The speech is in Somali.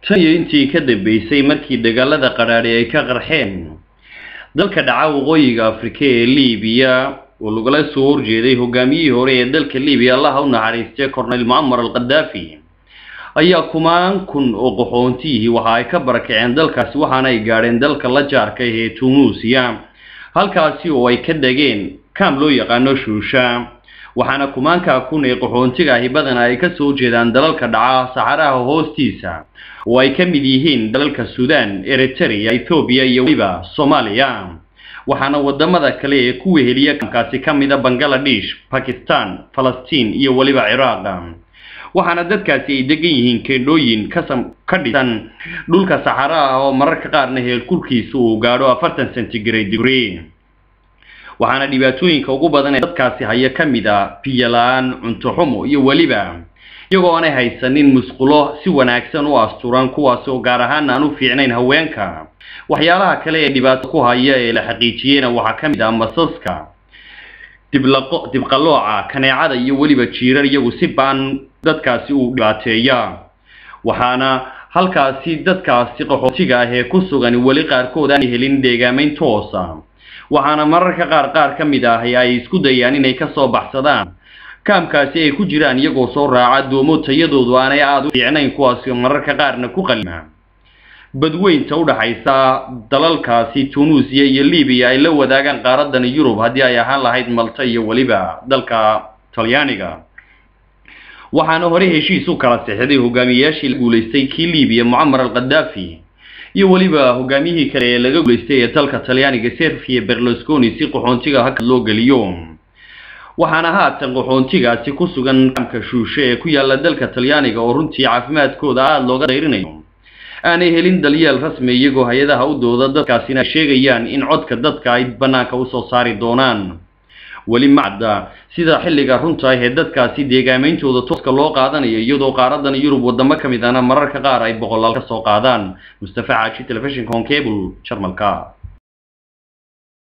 tan iyo intii ka dambeysay markii dagaalada qaraadhi ay ka qarxeen dalka dhaca waqooyiga Afrika ee Liibiya oo lagala soo horjeeday hogaamiyihii hore ee dalka Liibiya Allah u naxariistay Colonel Muammar al-Gaddafi ayaa kumaan kun oo qaxoontihi waxa ay ka barakaceen dalkaasi waxaana ay gaareen dalka la jaarka ee Tunisia halkaasi oo ay ka dageen kaam loo yaqaano Shusha waxaana kumaanka kun ee qaxoontiga ahi badan ay ka soo jeedaan dalalka dhaca Saharaha hoostiisa oo ay ka mid yihiin dalalka Suudaan, Eritrea, Ethiopia iyo waliba Soomaaliya waxaana wadamada kale ee ku weheliya kaamkaasi kamid ah Bangladesh, Pakistan, Palestine iyo waliba Iraq waxaana dadkaasi ay degan yihiin keendooyin ka dhisan dhulka Saharaha oo mararka qaarna heerkulkiisu uu gaadho 40 centigrade waxaana dhibaatooyinka ugu badan ee dadkaasi haya kamid ah biyo la'aan, cunto xumo iyo waliba iyagoo aan haysanin musqulo si wanaagsan u asturan kuwaas oo gaar ahaan aan u fiicnayn haweenka waxyaalaha kale ee dhibaato ku haya ee la xaqiijiyeen waxa kamid ah masaska dibqalooca kaneecada iyo waliba jiirar iyagu si baan dadkaasi u dhibaateeya waxaana halkaasi dadkaasi qaxootiga ah ee ku sugan wali qaarkood aan helin deegaamayn toos ah waxaana mararka qaar kamid ah ay isku dayaan inay ka soo baxsadaan kaamkaasi ay ku jiraan iyagoo soo raaca doomo tayadoodu aanay aad u fiicnayn kuwaas oo mararka qaarna ku qalma badweynta u dhaxaysa dalalkaasi Tunisia iyo Liibiya ay la wadaagaan qaaradan Yurub hadii ay ahaan lahayd Malta iyo waliba dalka Talyaaniga waxaana hore heshiis u kala saxday hogaamiyaashii la guuleystay kii Liibiya Muammar al-Gaddafi iyo waliba hogaamiyihii kale ee laga guuleystay ee dalka Talyaaniga Silvio Berlusconi si qaxoontiga halka loo galiyo waxaana haatan qaxoontigaasi ku sugan kaamka Shusha ee ku yaala dalka Talyaaniga oo runtii caafimaadkooda aad looga dayrinayo aanay helin dalyeel rasmi iyagoo hay'adaha u dooda dadkaasina sheegayaan in codka dadka ay banaanka u soo saari doonaan wali macda sida xilliga runta ah ee dadkaasi deegaameyntooda tooska loo qaadanayo iyadoo qaaradan Yurub wadamo kamid ah mararka qaar ay boqolaal ka soo qaadaan Mustafa Caashi Television Cable Jarmalka